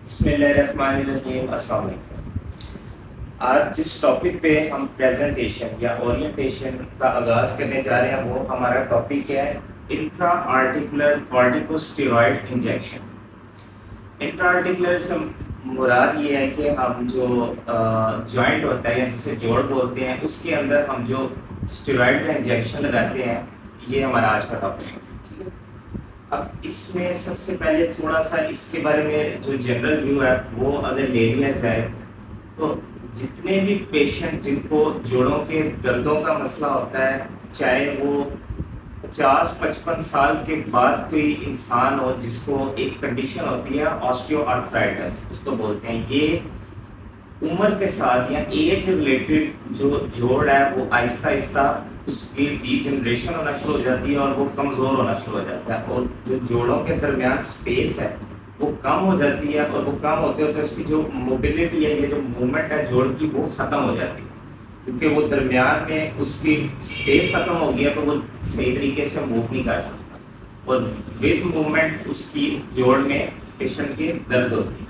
بسم اللہ الرحمن الرحیم، السلام علیکم۔ آج جس ٹاپک پہ ہم پریزنٹیشن یا اورینٹیشن کا آغاز کرنے جا رہے ہیں وہ ہمارا ٹاپک ہے intra articular corticosteroid injection. Intra articular سے مراد یہ ہے کہ ہم جو جوائنٹ ہوتا ہے یا جسے جوڑ بولتے ہیں اس کے اندر ہم جو اسٹیرائڈ کا انجیکشن لگاتے ہیں، یہ ہمارا آج کا ٹاپک ہے۔ اب اس میں سب سے پہلے تھوڑا سا اس کے بارے میں جو جنرل ویو ہے وہ اگر لے لیا جائے تو جتنے بھی پیشنٹ جن کو جوڑوں کے دردوں کا مسئلہ ہوتا ہے، چاہے وہ 50-55 سال کے بعد کوئی انسان ہو جس کو ایک کنڈیشن ہوتی ہے آسٹیو آرتھرائٹس اس کو بولتے ہیں، یہ عمر کے ساتھ یا ایج ریلیٹڈ جو جوڑ ہے وہ آہستہ آہستہ اس کی ڈی جنریشن ہونا شروع ہو جاتی ہے اور وہ کمزور ہونا شروع ہو جاتا ہے، اور جو جوڑوں کے درمیان سپیس ہے وہ کم ہو جاتی ہے، اور وہ کم ہوتے ہوتے اس کی جو موبلٹی ہے، یہ جو موومنٹ ہے جوڑ کی، وہ ختم ہو جاتی ہے، کیونکہ وہ درمیان میں اس کی سپیس ختم ہو گیا تو وہ صحیح طریقے سے موو نہیں کر سکتا، اور ود موومنٹ اس کی جوڑ میں پیشنٹ کے درد ہوتی ہے۔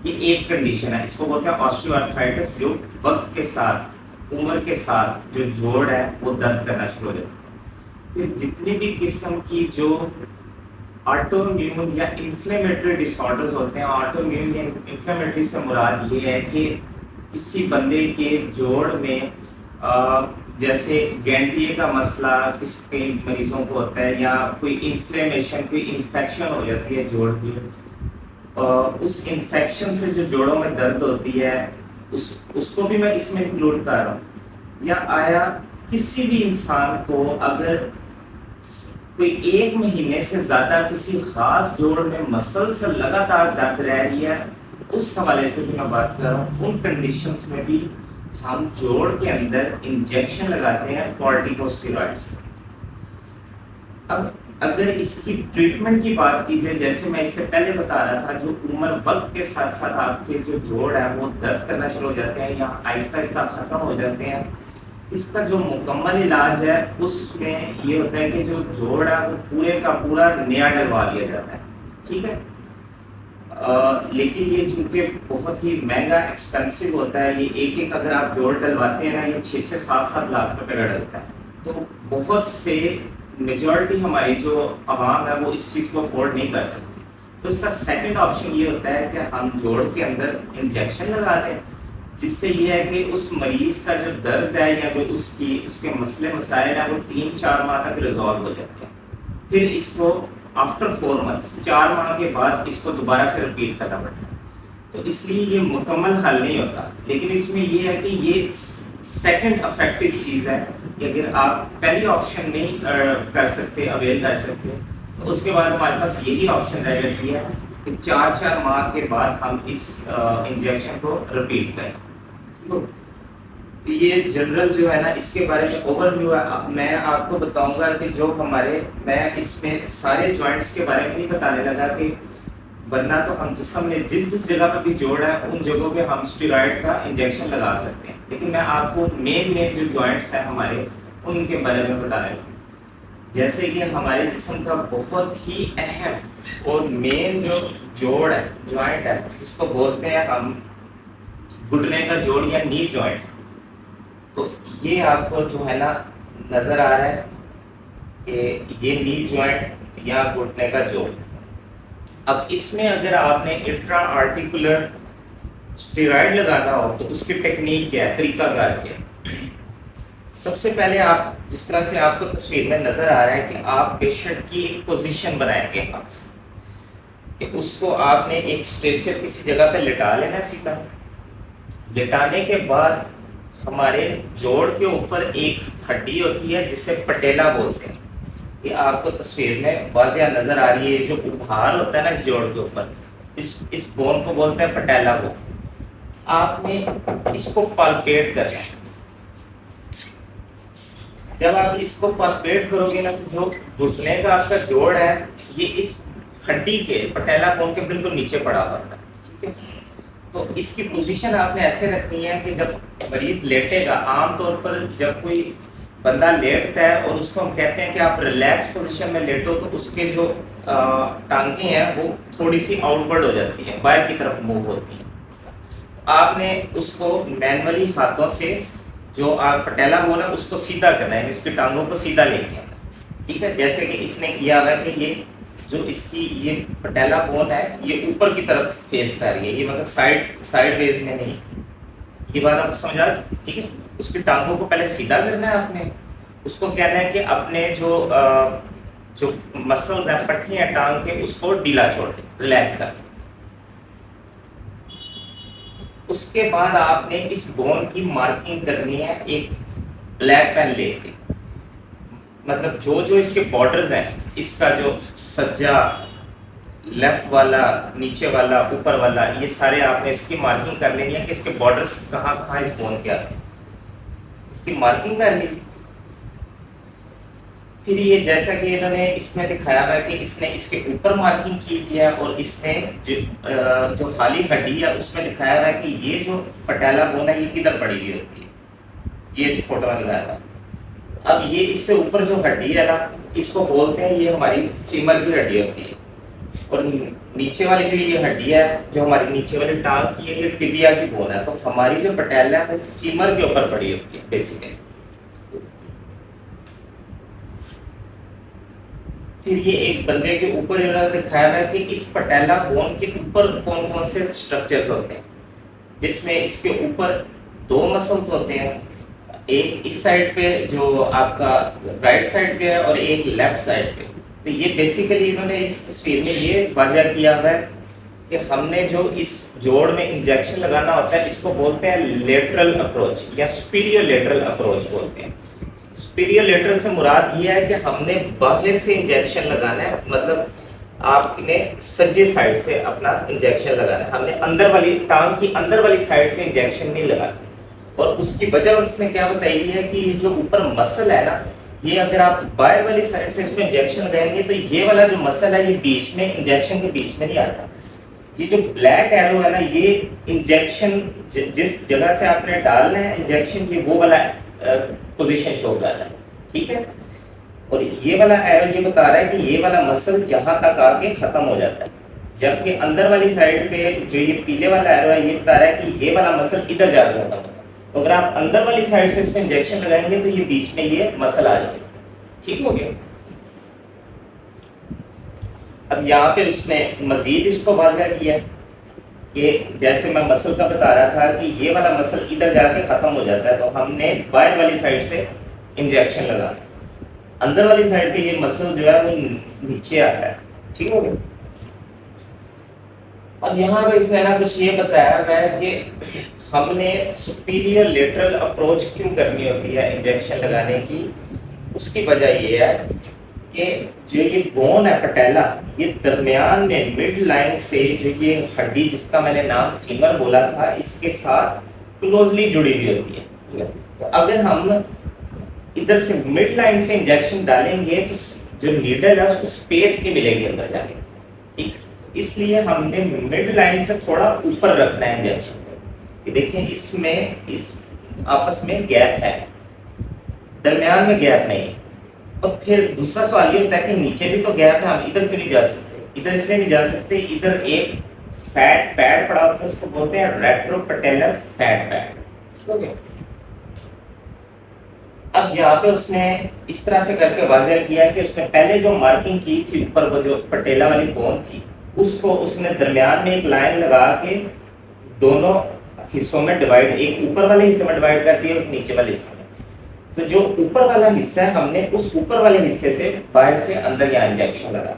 یہ ایک کنڈیشن ہے، اس کو بولتے ہیں آسٹیو آرتھرائٹس، جو وقت کے ساتھ عمر کے ساتھ جو جوڑ ہے وہ درد کرنا شروع ہو جاتا ہے۔ پھر جتنی بھی قسم کی جو آٹو امیون یا انفلیمیٹری ڈس آرڈرز ہوتے ہیں، آٹو امیون یا انفلیمیٹری سے مراد یہ ہے کہ کسی بندے کے جوڑ میں جیسے گینڈیے کا مسئلہ کئی مریضوں کو ہوتا ہے، یا کوئی انفلیمیشن، کوئی انفیکشن ہو جاتی ہے جوڑ کی، اس انفیکشن سے جو جوڑوں میں درد ہوتی ہے اس کو بھی میں اس میں انکلوڈ کر رہا ہوں۔ یا آیا کسی بھی انسان کو اگر کوئی 1 مہینے سے زیادہ کسی خاص جوڑ میں مسلسل لگاتار درد رہ رہی ہے، اس حوالے سے بھی میں بات کر رہا ہوں، ان کنڈیشنز میں بھی ہم جوڑ کے اندر انجیکشن لگاتے ہیں کارٹیکوسٹیرائڈز۔ اب اگر اس کی ٹریٹمنٹ کی بات کی جائے، جیسے میں اس سے پہلے بتا رہا تھا، جو عمر وقت کے ساتھ ساتھ آپ کے جو جوڑ ہے وہ درد کرنا شروع ہو جاتے ہیں یا آہستہ آہستہ ختم ہو جاتے ہیں، اس کا جو مکمل علاج ہے اس میں یہ ہوتا ہے کہ جو جوڑ ہے وہ پورے کا پورا نیا ڈلوا دیا جاتا ہے، ٹھیک ہے۔ لیکن یہ چونکہ بہت ہی مہنگا ایکسپینسو ہوتا ہے، یہ ایک اگر آپ جوڑ ڈلواتے ہیں نا، یہ 6-7 لاکھ روپے کا ڈلتا ہے، تو بہت سے میجورٹی ہماری جو عوام ہے وہ اس چیز کو افورڈ نہیں کر سکتی، تو اس کا سیکنڈ آپشن یہ ہوتا ہے کہ ہم جوڑ کے اندر انجیکشن لگا دیں، جس سے یہ ہے کہ اس مریض کا جو درد ہے یا جو اس کے مسئلے مسائل ہیں وہ 3-4 ماہ تک ریزالو ہو جاتے ہیں، پھر اس کو آفٹر 4 months 4 ماہ کے بعد اس کو دوبارہ سے رپیٹ کرنا پڑتا ہے، تو اس لیے یہ مکمل حل نہیں ہوتا، لیکن اس میں یہ ہے کہ یہ سیکنڈ افیکٹو چیز ہے کہ اگر آپ پہلی آپشن نہیں کر سکتے، اویل کر سکتے، تو اس کے بعد ہمارے پاس یہی آپشن رہ جاتی ہے کہ 4 ماہ کے بعد ہم اس انجیکشن کو رپیٹ کریں۔ تو یہ جنرل جو ہے نا اس کے بارے میں اوور ویو ہے۔ اب میں آپ کو بتاؤں گا کہ جو میں اس میں سارے جوائنٹس کے بارے میں نہیں بتانے لگا، کہ ورنہ تو ہم جسم میں جس جگہ پہ بھی جوڑ ہے ان جگہوں پہ ہم اسٹیرائڈ کا انجیکشن لگا سکتے ہیں، لیکن میں آپ کو مین جو جوائنٹس ہیں ہمارے ان کے بارے میں بتانے لگا۔ جیسے کہ ہمارے جسم کا بہت ہی اہم اور مین جو جوڑ ہے، جوائنٹ ہے، جس کو بولتے ہیں ہم گھٹنے کا جوڑ یا نی جوائنٹ، تو یہ آپ کو جو ہے نا نظر آ رہا ہے کہ یہ نی جوائنٹ یا گھٹنے کا جوڑ۔ اب اس میں اگر آپ نے انٹرا آرٹیکولر اسٹیرائڈ لگانا ہو تو اس کی ٹیکنیک کیا ہے، طریقہ کار کیا ہے؟ سب سے پہلے آپ جس طرح سے آپ کو تصویر میں نظر آ رہا ہے کہ آپ پیشنٹ کی ایک پوزیشن بنائیں گے، کہ اس کو آپ نے ایک اسٹریچر کسی جگہ پہ لٹا لینا، سیدھا لٹانے کے بعد ہمارے جوڑ کے اوپر ایک ہڈی ہوتی ہے جسے پٹیلا بولتے ہیں، یہ آپ کو تصویر میں واضح نظر آ رہی ہے، جو ابھار ہوتا ہے نا اس جوڑ کے اوپر، اس بون کو بولتے ہیں پٹیلا بون۔ آپ نے اس کو پالپیٹ کرنا ہے، جب آپ اس کو پالپیٹ کرو گے نا تو جو گھٹنے کا آپ کا جوڑ ہے یہ اس ہڈی کے پٹیلا بون کے بالکل نیچے پڑا ہوتا ہے، ٹھیک ہے۔ تو اس کی پوزیشن آپ نے ایسے رکھنی ہے کہ جب مریض لیٹے گا، عام طور پر جب کوئی بندہ لیٹتا ہے اور اس کو ہم کہتے ہیں کہ آپ ریلیکس پوزیشن میں لیٹو، تو اس کے جو ٹانگیں ہیں وہ تھوڑی سی آؤٹورڈ ہو جاتی ہیں, باہر کی طرف موو ہوتی ہیں. آپ نے اس کو مینولی ہاتھوں سے جو آپ پٹیلا بون ہے اس کو سیدھا کرنا ہے, یعنی اس کی ٹانگوں کو سیدھا لے کے آنا. ٹھیک ہے, جیسے کہ اس نے کیا ہوا ہے کہ یہ جو اس کی یہ پٹیلا بون ہے یہ اوپر کی طرف فیس کر رہی ہے, یہ مطلب سائڈ ویز میں نہیں. یہ بات آپ کو سمجھ آ گئی؟ ٹھیک ہے, اس کی ٹانگوں کو پہلے سیدھا کرنا ہے آپ نے, اس کو کہنا ہے کہ اپنے جو مسلز ہیں پٹھی ہیں ٹانگ کے اس کو ڈھیلا چھوڑ دیں, ریلیکس کر دیں. اس کے بعد آپ نے اس بون کی مارکنگ کرنی ہے ایک بلیک پین لے کے, مطلب جو اس کے بارڈرز ہیں, اس کا جو سجا لیفٹ والا, نیچے والا, اوپر والا, یہ سارے آپ نے اس کی مارکنگ کر لینی ہے کہ اس کے بارڈرز کہاں کہاں اس بون کے آتے ہیں, اس کی مارکنگ کر لی. پھر یہ جیسا کہ انہوں نے اس میں دکھایا ہوا ہے کہ اس نے اس کے اوپر مارکنگ کی ہے, اور اس نے جو خالی ہڈی ہے اس میں دکھایا ہوا ہے کہ یہ جو پٹیلا بون ہے یہ کدھر پڑی ہوئی ہوتی ہے, یہ اس فوٹو میں دکھایا ہوا ہے. اب یہ اس سے اوپر جو ہڈی ہے نا اس کو بولتے ہیں, یہ ہماری فیمر کی ہڈی ہوتی ہے, اور نیچے والی جو یہ ہڈی ہے جو ہماری نیچے والی ٹانگ کی ہے یہ ٹبیا کی بون ہے. تو ہماری جو پٹیلا ہے وہ فیمر کے اوپر پڑی ہوتی ہے بیسیکلی. پھر یہ ایک بندے کے اوپر انہوں نے دکھایا ہے کہ اس پٹیلا بون کے اوپر کون کون سے اسٹرکچرز ہوتے ہیں, جس میں اس کے اوپر 2 مسلز ہوتے ہیں, ایک اس سائڈ پہ جو آپ کا رائٹ سائڈ پہ ہے اور ایک لیفٹ سائڈ پہ. تو یہ بیسیکلی انہوں نے اس تصویر میں یہ واضح کیا ہوا ہے کہ ہم نے جو اس جوڑ میں انجیکشن لگانا ہوتا ہے اس کو بولتے ہیں لیٹرل اپروچ یا سپیریور لیٹرل اپروچ بولتے ہیں. سپیریور لیٹرل سے مراد یہ ہے کہ ہم نے باہر سے انجیکشن لگانا ہے, مطلب آپ نے سجے سائڈ سے اپنا انجیکشن لگانا ہے, ہم نے اندر والی ٹانگ کی اندر والی سائڈ سے انجیکشن نہیں لگانا. اور اس کی وجہ اس نے کیا بتائی ہے کہ جو اوپر مسل ہے نا یہ اگر آپ باہر والی سائڈ سے اس میں انجیکشن لگائیں گے تو یہ والا جو مسل ہے یہ بیچ میں انجیکشن کے بیچ میں نہیں آتا. یہ جو بلیک ایرو ہے نا یہ انجیکشن جس جگہ سے آپ نے ڈالنا ہے انجیکشن یہ وہ والا پوزیشن شو کر رہا ہے. ٹھیک ہے, اور یہ والا ایرو یہ بتا رہا ہے کہ یہ والا مسل یہاں تک آ کے ختم ہو جاتا ہے, جبکہ اندر والی سائڈ پہ جو یہ پیلے والا ایرو ہے یہ بتا رہا ہے کہ یہ والا مسل ادھر جا کے ختم ہوتا ہے. تو اگر آپ اندر والی سائڈ سے اس میں انجیکشن لگائیں گے تو یہ بیچ میں یہ مسل آ جائے گا. ٹھیک ہو گیا. اب یہاں پہ اس نے مزید اس کو واضح کیا کہ جیسے میں مسل کا بتا رہا تھا کہ یہ والا مسل ادھر جا کے ختم ہو جاتا ہے تو ہم نے باہر والی سائڈ سے انجیکشن لگانا, اندر والی سائڈ پہ یہ مسل جو ہے وہ نیچے آتا ہے. ٹھیک ہو گیا. اب یہاں پہ اس نے نا کچھ یہ بتایا ہے کہ ہم نے سپیریئر لیٹرل اپروچ کیوں کرنی ہوتی ہے انجیکشن لگانے کی. اس کی وجہ یہ ہے کہ جو یہ بون ہے پٹیلا یہ درمیان میں مڈ لائن سے جو یہ ہڈی جس کا میں نے نام فیمر بولا تھا اس کے ساتھ کلوزلی جڑی ہوئی ہوتی ہے. تو اگر ہم ادھر سے مڈ لائن سے انجیکشن ڈالیں گے تو جو نیڈل ہے اس کو سپیس کی ملے گی اندر جانے کی, اس لیے ہم نے مڈ لائن سے تھوڑا اوپر رکھنا ہے انجیکشن. دیکھیں اس میں اس آپس میں گیپ ہے, درمیان میں گیپ نہیں. اور پھر دوسرا سوال یہ ہوتا ہے کہ نیچے بھی تو گیپ ہے, ہم ادھر کیوں نہیں جا سکتے. ادھر اس لیے نہیں جا سکتے, ادھر ایک فیٹ پیڈ پڑا ہوتا ہے اس کو بولتے ہیں ریٹرو پٹیلر فیٹ پیڈ. اب یہاں پہ اس نے اس طرح سے کر کے واضح کیا کہ اس نے پہلے جو مارکنگ کی تھی اوپر وہ جو پٹیلا والی بون تھی اس کو اس نے درمیان میں ایک لائن لگا کے دونوں حصوں میں ڈیوائڈ, ایک اوپر والے حصے میں ڈیوائڈ کر دیا اور نیچے والے حصے میں. تو جو اوپر والا حصہ ہے ہم نے اس اوپر والے حصے سے باہر سے اندر یہاں انجیکشن لگا,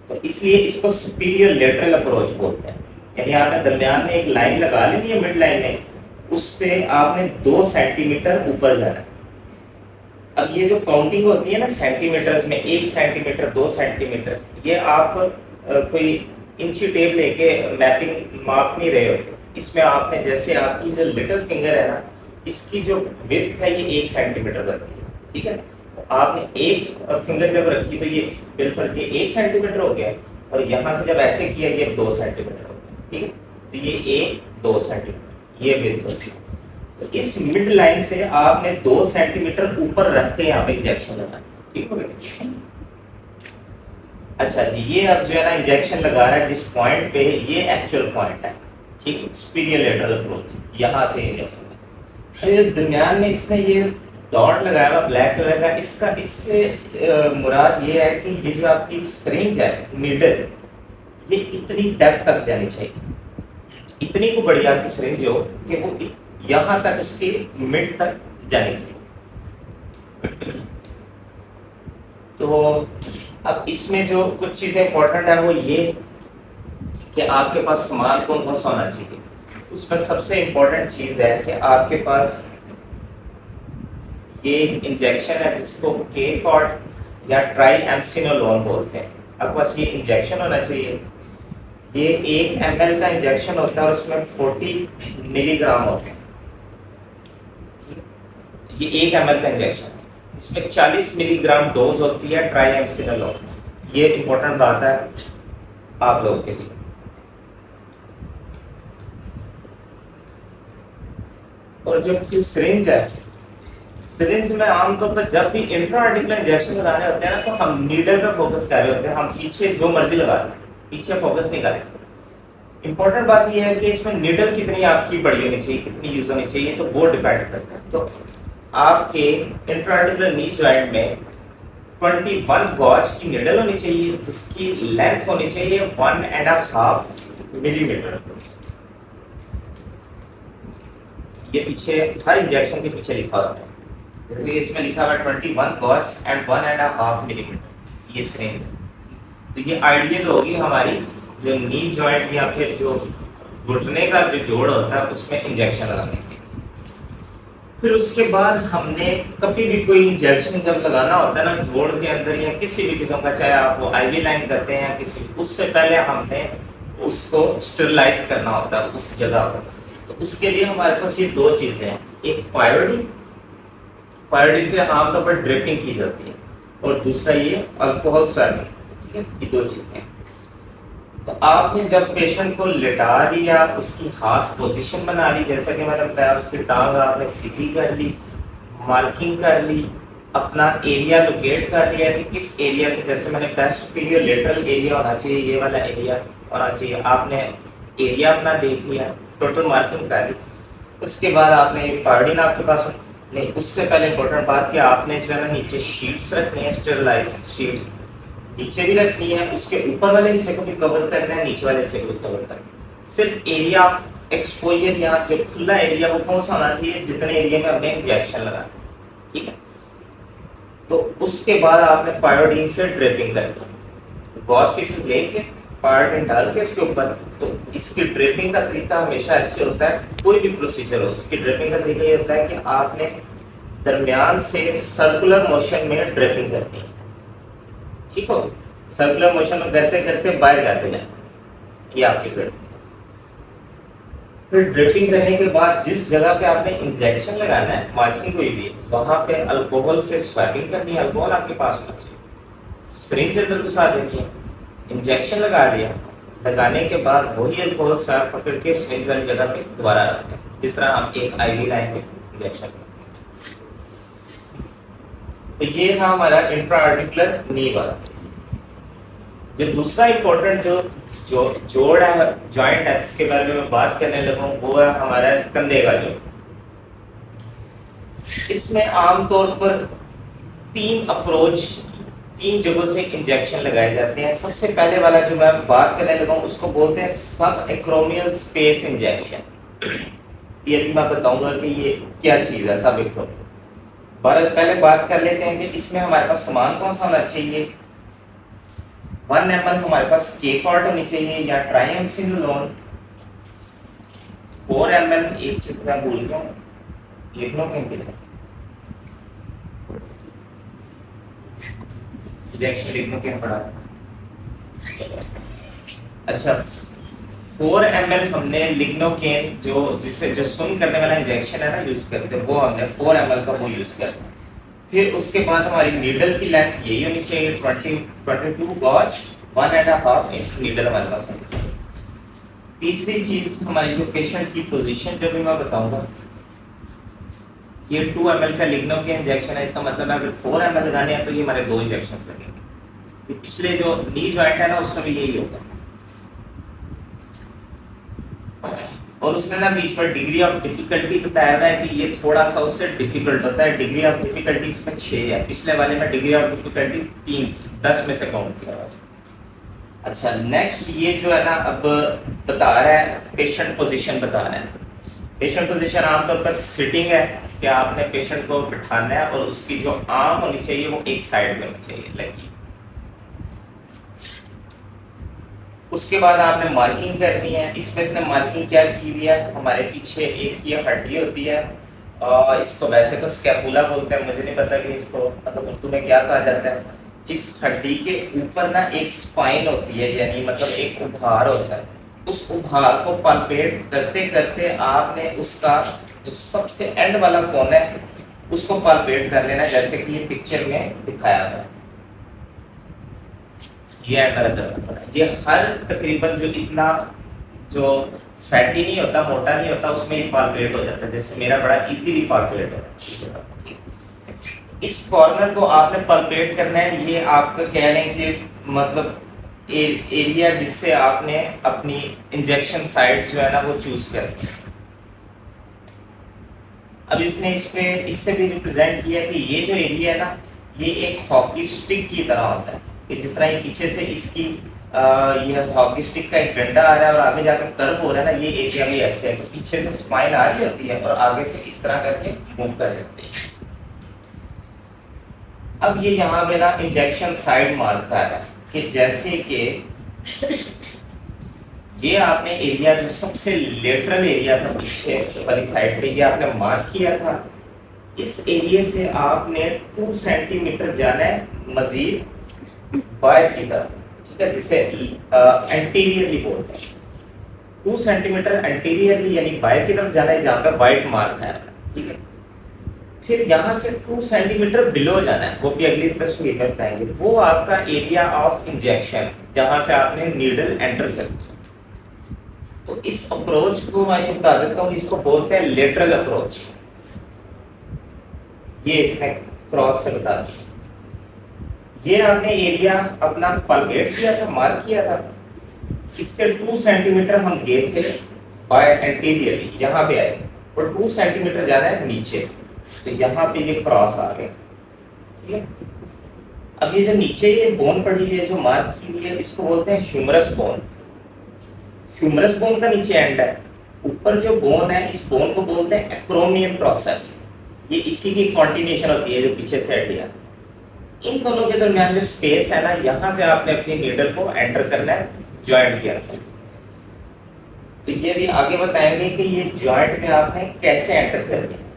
تو اس لیے اس کو سپیریئر لیٹرل اپروچ بولتے ہیں. یعنی آپ نے درمیان میں ایک لائن لگا لینی ہے مڈ لائن میں, اس سے آپ نے 2 سینٹی میٹر اوپر جانا. اب یہ جو کاؤنٹنگ ہوتی ہے نا سینٹی میٹرز میں 1 سینٹی میٹر 2 سینٹی میٹر, یہ آپ کوئی انچی ٹیپ لے کے میپنگ ماپ نہیں رہے ہوتے. اس میں آپ نے جیسے آپ کی جو لٹل فنگر ہے نا اس کی جو وڈتھ ہے یہ 1 سینٹی میٹر رکھی ہے. ٹھیک ہے, آپ نے ایک فنگر جب رکھی تو یہ بالفرض یہ 1 سینٹی میٹر ہو گیا, اور یہاں سے جب ایسے کیا یہ 2 سینٹی میٹر ہو گیا. ٹھیک ہے, تو یہ 1 2 سینٹی میٹر یہ وڈتھ ہوتی ہے. تو اس مڈ لائن سے آپ نے 2 سینٹی میٹر اوپر رکھ کے یہاں پہ انجیکشن لگانا. ٹھیک ہو گیا. اچھا جی، یہ اب جو ہے نا انجیکشن لگا رہا ہے جس پوائنٹ پہ، یہ ایکچوئل پوائنٹ ہے، ٹھیک ہے، سپیریئر لیٹرل اپروچ، یہاں سے انجیکشن پھر درمیان میں اس نے یہ ڈاٹ لگایا ہوا بلیک کلر کا، اس سے مراد یہ ہے کہ یہ جو آپ کی سرنج ہے نیڈل، یہ اتنی ڈیپتھ تک جانی چاہیے، اتنی کو بڑی آپ کی سرنج ہو کہ وہ یہاں تک اس کی مڈ تک جانی چاہیے۔ تو اب اس میں جو کچھ چیزیں امپورٹنٹ ہیں وہ یہ کہ آپ کے پاس سامان کون کون سا ہونا چاہیے۔ اس میں سب سے امپورٹنٹ چیز ہے کہ آپ کے پاس یہ ایک انجیکشن ہے جس کو کے کارڈ یا ٹرائی ایمسینولون بولتے ہیں، آپ کے پاس یہ انجیکشن ہونا چاہیے۔ یہ 1 ml کا انجیکشن ہوتا ہے اور اس میں 40 ملی گرام ہوتے ہیں، یہ 1 ml کا انجیکشن ہے، اس میں 40 ملی گرام ڈوز ہوتی ہے ٹرائی ایمسینولون۔ یہ امپورٹنٹ بات ہے آپ لوگوں کے لیے۔ اور جو سرنج ہے، سرنج میں عام طور پر جب بھی انٹرا آرٹیکولر انجیکشن لگانے ہوتے ہیں نا تو ہم نیڈل پہ فوکس کر رہے ہوتے ہیں، ہم پیچھے جو مرضی لگا لیں، پیچھے فوکس نہیں کریں۔ امپورٹنٹ بات یہ ہے کہ اس میں نیڈل کتنی آپ کی بڑی ہونی چاہیے، کتنی یوز ہونی چاہیے، تو وہ ڈیپینڈ کرتا ہے۔ تو آپ کے انٹرا آرٹیکولر نی جوائنٹ میں 21 گاج کی نیڈل ہونی چاہیے جس کی لینتھ ہونی چاہیے 1.5 ملی میٹر۔ یہ پیچھے ہر انجیکشن کے پیچھے لکھا ہوتا ہے، جیسے اس میں لکھا ہوا ہے 21 گاج اینڈ 1.5 ملی میٹر، یہ سرنج ہے۔ تو یہ آئیڈیل ہوگی ہماری جو نی جوائنٹ یا پھر جو گھٹنے کا جو جوڑ ہوتا ہے اس میں انجیکشن لگانے کے۔ پھر اس کے بعد ہم نے کبھی بھی کوئی انجیکشن جب لگانا ہوتا ہے نا جوڑ کے اندر یا کسی بھی قسم کا، چاہے آپ وہ آئی وی لائن کرتے ہیں کسی، اس سے پہلے ہم نے اس کو اسٹرلائز کرنا ہوتا ہے اس جگہ پر۔ تو اس کے لیے ہمارے پاس یہ 2 چیزیں ہیں، ایک پائیوڈین، پائیوڈین سے عام طور پر ڈرپنگ کی جاتی ہے، اور دوسرا یہ الکوہول سویبنگ، ٹھیک ہے، یہ 2 چیزیں۔ تو آپ نے جب پیشنٹ کو لٹا لیا، اس کی خاص پوزیشن بنا لی، جیسا کہ میں نے بتایا اس کی ٹانگ آپ نے سیدھی کر لی، مارکنگ کر لی، اپنا ایریا لوکیٹ کر لیا کہ کس ایریا سے، جیسے میں نے بتایا سپیریئر لیٹرل ایریا ہونا چاہیے، یہ والا ایریا ہونا چاہیے، آپ نے ایریا اپنا دیکھ لیا، ٹوٹل مارکنگ کر لی۔ اس کے بعد آپ نے پارڈین آپ کے پاس نہیں، اس سے پہلے امپورٹنٹ بات کہ آپ نے جو ہے نا نیچے شیٹس رکھنی ہے، اسٹرلائز شیٹس نیچے بھی رکھنی ہے، اس کے اوپر والے حصے کو بھی کور کرنا ہے، نیچے والے حصے کو بھی کور کرنا ہے۔ صرف ایریا آف ایکسپوجر یہاں جو کھلا ایریا وہ کون سا ہونا چاہیے، جتنے ایریا میں ہم نے انجیکشن لگانا، ٹھیک ہے۔ تو اس کے بعد آپ نے پائیوڈین سے ڈریپنگ کرنی، گاز پیسز لے کے پائیوڈین ڈال کے اس کے اوپر۔ تو اس کی ڈریپنگ کا طریقہ ہمیشہ ایسے ہوتا ہے، کوئی بھی پروسیجر ہو، اس کی ڈریپنگ کا طریقہ یہ ہوتا ہے کہ آپ نے درمیان سے سرکولر موشن میں ڈریپنگ کرنی ہے، ٹھیک ہو، سرکولر موشن میں کرتے کرتے باہر جاتے جائیں، یہ آپ کی ڈریپنگ۔ پھر ڈریپنگ کرنے کے بعد جس جگہ پہ آپ نے انجیکشن لگانا ہے، مارکنگ ہوئی بھی، وہاں پہ الکوہول سے سویپنگ کرنی ہے، الکوہول آپ کے پاس ہونا چاہیے، سرنج اندر گھسا دینی ہے، انجیکشن لگا دیا، لگانے کے بعد وہی الکوہول سویپ پکڑ کے سرنج والی جگہ پہ دوبارہ رکھتے ہیں، جس طرح ہم ایک آئی وی لائن میں انجیکشن کرتے ہیں۔ تو یہ تھا ہمارا انٹرا آرٹیکولر نی والا۔ جو دوسرا امپورٹنٹ جو جوڑ ہے، جوائنٹ ہے، جس کے بارے میں بات کرنے لگا ہوں، وہ ہے ہمارا کندھے کا جوڑ۔ اس میں عام طور پر 3 اپروچ، 3 جگہوں سے انجیکشن لگائے جاتے ہیں۔ سب سے پہلے والا جو میں بات کرنے لگا ہوں اس کو بولتے ہیں سب ایکرومیل اسپیس انجیکشن۔ یہ بھی میں بتاؤں گا کہ یہ کیا چیز ہے سب ایکرومیل۔ پہلے بات کر لیتے ہیں کہ اس میں ہمارے پاس سامان کون سا ہونا چاہیے۔ 1 ml ہمارے پاس کے کارٹ ہونی چاہیے یا ٹرائی ایمسینولون۔ 4 ml ایک چیز میں بھول گیا ہوں، لکھنو کہیں کدھر انجیکشن لکھنو کہیں پڑا، اچھا 4 ml ہم نے لگنو کین جو سن کرنے والا انجیکشن ہے نا یوز کرتے ہیں، وہ ہم نے 4 ml کا وہ یوز کرتے ہیں۔ پھر اس کے بعد ہماری نیڈل کی لینتھ یہی ہونی چاہیے 22 گاج، 1.5 انچ نیڈل ہمارے پاس ہونی چاہیے۔ تیسری چیز ہماری جو پیشنٹ کی پوزیشن جو بھی میں بتاؤں گا، یہ 2 ml کا لگنو کے انجیکشن ہے، اس کا مطلب ہے اگر 4 ml لگانے ہیں تو یہ ہمارے 2 انجیکشن لگیں گے۔ پچھلے جو نی جوائنٹ ہے نا اس میں بھی یہی ہوگا. اور اس نے نا بیچ پر ڈگری آف ڈیفیکلٹی بتایا ہوا ہے کہ یہ تھوڑا سا اس سے ڈیفیکلٹ ہوتا ہے. ڈگری آف ڈیفیکلٹی اس میں 6 ہے, پچھلے والے میں ڈگری آف ڈیفیکلٹی 3 تھی, 10 میں سے کاؤنٹ کیا. اچھا نیکسٹ یہ جو ہے نا اب بتا رہا ہے پیشنٹ پوزیشن بتا رہا ہے. پیشنٹ پوزیشن عام طور پر سٹنگ ہے کہ آپ نے پیشنٹ کو بٹھانا ہے اور اس کی جو آرم ہونی چاہیے وہ ایک سائڈ میں ہونی چاہیے لگی. اس کے بعد آپ نے مارکنگ کرنی ہے. اس میں اس نے مارکنگ کیا کی ہوئی ہے, ہمارے پیچھے ایک یہ ہڈی ہوتی ہے, اس کو ویسے تو اسکیپولا بولتے ہیں, مجھے نہیں پتا کہ اس کو مطلب اردو میں کیا کہا جاتا ہے. اس ہڈی کے اوپر نا ایک سپائن ہوتی ہے, یعنی مطلب ایک ابھار ہوتا ہے. اس ابھار کو پالپیٹ کرتے کرتے آپ نے اس کا جو سب سے اینڈ والا کونا ہے اس کو پالپیٹ کر لینا, جیسے کہ یہ پکچر میں دکھایا ہوا ہے. یہ ہر تقریباً جو اتنا جو فیٹی نہیں ہوتا, موٹا نہیں ہوتا, اس میں یہ پالپیٹ ہو جاتا ہے. جیسے میرا بڑا ایزیلی پالپیٹ ہوتا ہے. اس کارنر کو آپ نے پالپیٹ کرنا ہے. یہ آپ کا کہہ لیں کہ مطلب ایریا جس سے آپ نے اپنی انجیکشن سائٹ جو ہے نا وہ چوز کرنی ہے. اب اس نے اس پہ اس سے بھی ریپرزینٹ کیا کہ یہ جو ایریا ہے نا یہ ایک ہاکی اسٹک کی طرح ہوتا ہے, کہ جس طرح یہ پیچھے سے اس کی یہ ہاکی اسٹک کا ایک ڈنڈا آ رہا ہے اور آگے جا کر کرو ہو رہا ہے نا, یہ ایریا بھی ایسے ہے کہ پیچھے سے اسپائن آ رہی ہوتی ہے اور آگے سے اس طرح کر کے موو کر دیتے ہیں. اب یہ یہاں پہ نا انجیکشن سائڈ مارک کر رہا ہے کہ جیسے کہ یہ آپ نے ایریا جو سب سے لیٹرل ایریا تھا پیچھے والی سائڈ پہ یہ آپ نے مارک کیا تھا, اس ایریا سے آپ نے 2 سینٹی میٹر جانا ہے مزید باہر کی طرف, ٹھیک ہے, جسے انٹیریئرلی بولتے ہیں. 2 سینٹی میٹر انٹیریئرلی یعنی باہر کی طرف جانا ہے جہاں پہ وائٹ مارک ہے, ٹھیک ہے. پھر یہاں سے 2 سینٹی میٹر بلو جانا ہے, وہ بھی اگلی تصویر میں بتائیں گے. وہ آپ کا ایریا آف انجیکشن جہاں سے آپ نے نیڈل انٹر کرنی ہے. تو اس اپروچ کو میں یہ بتا دیتا ہوں, اس کو بولتے ہیں لیٹرل اپروچ. یہ اس نے کراس سے بتا دیا. یہ آپ نے ایریا اپنا پالپیٹ کیا تھا, مارک کیا تھا. اس سے 2 سینٹی میٹر ہم گئے تھے بائی انٹیریئرلی, یہاں پہ آئے اور 2 سینٹی میٹر جانا ہے نیچے, تو یہاں پہ یہ کراس آ گیا, ٹھیک ہے. اب یہ جو نیچے یہ بون پڑی ہے جو مارک کی ہوئی ہے اس کو بولتے ہیں ہیومرس بون. ہیومرس بون کا نیچے اینڈ ہے, اوپر جو بون ہے اس بون کو بولتے ہیں ایکرومیم پروسیس. یہ اسی کی کنٹینیوشن ہوتی ہے جو پیچھے سے ہٹیا. ان دونوں کے درمیان جو اسپیس ہے نا یہاں سے آپ نے اپنی نیڈل کو انٹر کرنا ہے, جوائنٹ کیا ہے. تو یہ بھی آگے بتائیں گے کہ یہ جوائنٹ میں آپ نے کیسے انٹر کرنی ہے.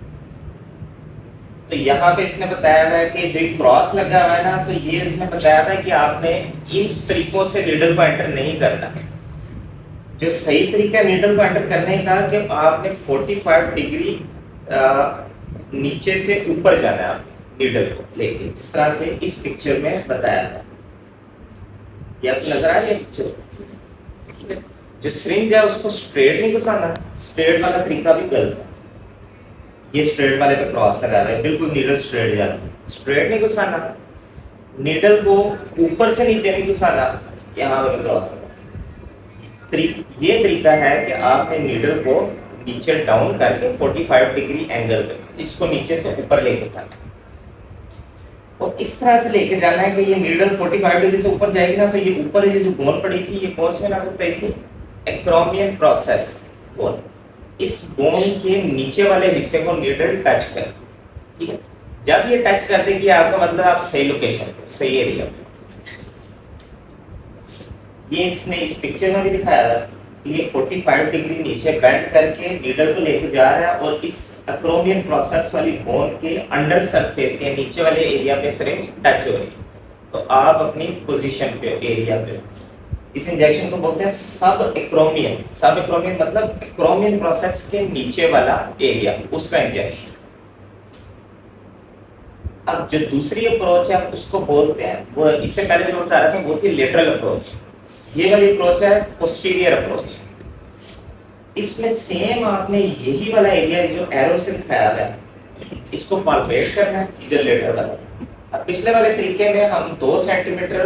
تو یہاں پہ اس نے بتایا ہوا ہے کہ جو کراس لگا ہوا ہے نا, تو یہ اس نے بتایا ہوا ہے کہ آپ نے ان طریقوں سے نیڈل کو انٹر نہیں کرنا. جو صحیح طریقہ ہے نیڈل کو انٹر کرنے کا کہ آپ نے 45 ڈگری نیچے سے اوپر جانا ہے آپ نیڈل کو لے کے, جس طرح سے اس پکچر میں بتایا ہے. یہ آپ کو نظر آ رہی ہے پکچر. جو سرنج ہے اس کو اسٹریٹ نہیں گھسانا, اسٹریٹ والا طریقہ بھی غلط ہے. یہ اسٹریٹ والے پہ کراس لگا رہے ہیں, بالکل نیڈل اسٹریٹ جانا, اسٹریٹ نہیں گھسانا. نیڈل کو اوپر سے نیچے نہیں گھسانا, یہاں پہ کراس لگا. یہ طریقہ ہے کہ آپ نے نیڈل کو نیچے ڈاؤن کر کے 45 ڈگری اینگل پہ اس کو نیچے سے اوپر لے کے جانا ہے. اور اس طرح سے لے کے جانا ہے کہ یہ نیڈل 45 ڈگری سے اوپر جائے گی نا, تو یہ اوپر یہ جو بون پڑی تھی یہ کون سے نام بتائی تھی, ایکرومیم پروسیس بون. اس بون کے نیچے والے حصے کو نیڈل ٹچ کر, ٹھیک ہے. جب یہ ٹچ کر دے گی آپ کا مطلب آپ صحیح لوکیشن پہ, صحیح ایریا پہ. یہ اس نے اس پکچر میں بھی دکھایا ہے. یہ 45 ڈگری نیچے بینڈ کر کے نیڈل کو لے کے جا رہا ہے اور اس ایکرومیم پروسیس والی بون کے انڈر سرفیس یا نیچے والے ایریا پہ سرنج ٹچ ہو رہی ہے. تو آپ اپنی پوزیشن پہ, ایریا پہ. اس انجیکشن کو بولتے ہیں سب ایکرومیم. سب ایکرومیم مطلب ایکرومیم پروسیس کے نیچے والا ایریا, اس کا انجیکشن. اب جو دوسری اپروچ ہے اس کو بولتے ہیں, وہ اس سے پہلے جو بتا رہا تھا وہ تھی لیٹرل اپروچ. یہ والی اپروچ ہے پوسٹیریئر اپروچ. اس میں سیم آپ نے یہی والا ایریا جو ایرو سے دکھایا ہے اس کو پالپیٹ کرنا ہے, جو لیٹرل والا. اب پچھلے والے طریقے میں ہم 2 سینٹی میٹر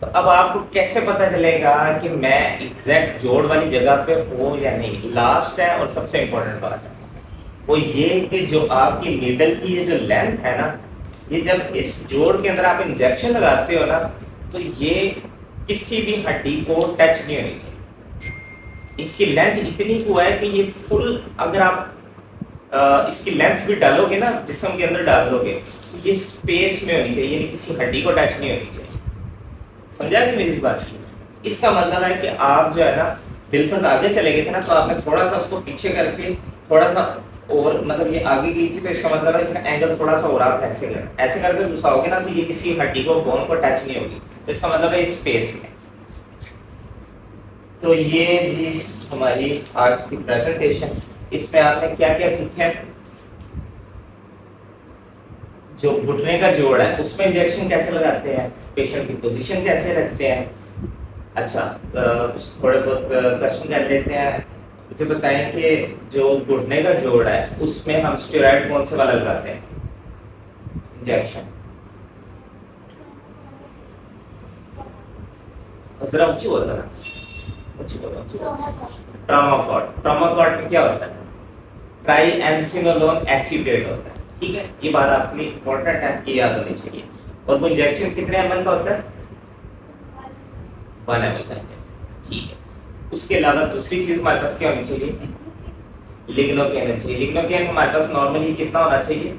تو اب آپ کو کیسے پتا چلے گا کہ میں ایگزیکٹ جوڑ والی جگہ پہ ہوں یا نہیں؟ لاسٹ ہے اور سب سے امپورٹنٹ بات ہے وہ یہ کہ جو آپ کی نیڈل کی یہ جو لینتھ ہے نا، یہ جب اس جوڑ کے اندر آپ انجیکشن لگاتے ہو نا تو یہ کسی بھی ہڈی کو ٹچ نہیں ہونی چاہیے. اس کی لینتھ اتنی کو ہے کہ یہ فل، اگر آپ اس کی لینتھ بھی ڈالو گے نا جسم کے اندر ڈال دو گے تو یہ اسپیس میں ہونی چاہیے، یعنی کسی ہڈی کو ٹچ نہیں ہونی چاہیے. سمجھا کہ میری اس بات کی؟ اس کا مطلب ہے کہ آپ جو ہے نا بالفرض آگے چلے گئے تھے نا تو آپ نے تھوڑا سا اس کو پیچھے کر کے تھوڑا سا اور مطلب یہ آگے گئی تھی تو اس کا مطلب ہے اس کا اینگل تھوڑا سا اور آپ ایسے کر کے گھساؤ گے نا تو یہ کسی ہڈی کو بون کو ٹچ نہیں ہوگی، تو اس کا مطلب ہے اسپیس میں. تو یہ جی ہماری آج کی پریزنٹیشن. اس میں آپ نے کیا کیا سیکھا ہے؟ جو گھٹنے کا جوڑ ہے اس میں انجیکشن کیسے لگاتے ہیں، پیشنٹ کی پوزیشن کیسے رکھتے ہیں. اچھا کچھ تھوڑے بہت کوشچن کر لیتے ہیں. مجھے بتائیں کہ جو گھٹنے کا جوڑ ہے اس میں ہم اسٹیرائڈ کون سے والا لگاتے ہیں انجیکشن؟ ذرا اونچی ہوتا ہے، ٹراما کارڈ میں کیا ہوتا ہے؟ ٹرائی اینسینولون ایسیٹیٹ ہوتا ہے. ٹھیک ہے، یہ بات آپ کے لیے امپورٹنٹ ہے، یہ یاد ہونی چاہیے. اور وہ انجیکشن کتنے ایم ایل کا ہوتا ہے؟ 1 ml کا. ٹھیک ہے. اس کے علاوہ دوسری چیز ہمارے پاس کیا ہونی چاہیے؟ لگنوکین چاہیے. لگنوکین ہمارے پاس نارملی کتنا ہونا چاہیے؟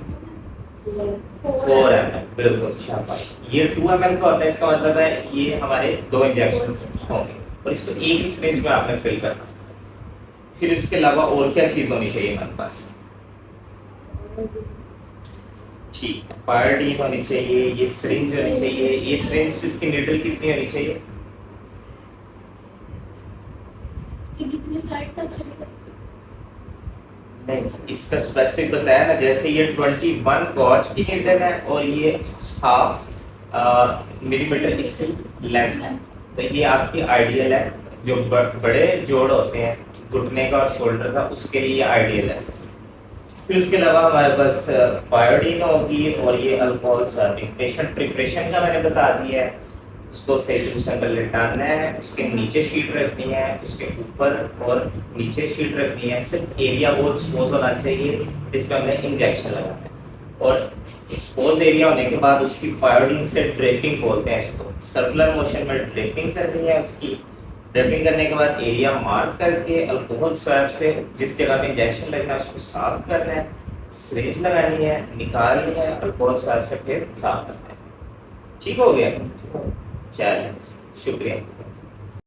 4 ml. بالکل شاباش. یہ 2 ml کا ہوتا ہے، اس کا مطلب ہے یہ ہمارے 2 انجیکشنز ہوں گے اور اس کو ایک ہی سرنج میں آپ نے فل کرنا. پھر اس کے علاوہ اور کیا چیز ہونی چاہیے ہمارے پاس؟ ٹھیک ہے، پائرڈین ہونی چاہیے، یہ سرنج ہونی چاہیے. یہ سرنج اس کی نیڈل کتنی ہونی چاہیے؟ نہیں، اس کا اسپیسیفک بتایا نا، جیسے یہ 21 گوچ کی نیڈل ہے اور یہ 1/2 ملی میٹر اس کی لینتھ ہے. تو یہ آپ کی آئیڈیل ہے. جو بڑے جوڑ ہوتے ہیں گھٹنے کا اور شولڈر کا اس کے لیے یہ آئیڈیل ہے. پھر اس کے علاوہ ہمارے پاس پائیوڈین ہوگی اور یہ الکوہول سرونگ. پیشنٹ پریپریشن کا میں نے بتا دیا ہے. اس کو صحیح پوزیشن پر لٹانا ہے، اس کے نیچے شیٹ رکھنی ہے، اس کے اوپر اور نیچے شیٹ رکھنی ہے. صرف ایریا وہ ایکسپوز ہونا چاہیے جس پہ ہم نے انجیکشن لگانا ہے. اور ایکسپوز ایریا ہونے کے بعد اس کی پائیوڈین سے ڈریپنگ بولتے ہیں اس کو. سرکولر موشن میں ڈریپنگ کرنی ہے. اس کی ڈریپنگ کرنے کے بعد ایریا مارک کر کے الکوہول سویب سے جس جگہ پہ انجیکشن لگنا ہے اس کو صاف کرنا ہے. سرنج لگانی ہے، نکالنی ہے، الکوہول سویب سے پھر صاف کرنا ہے. ٹھیک ہو گیا؟ چلیے، شکریہ.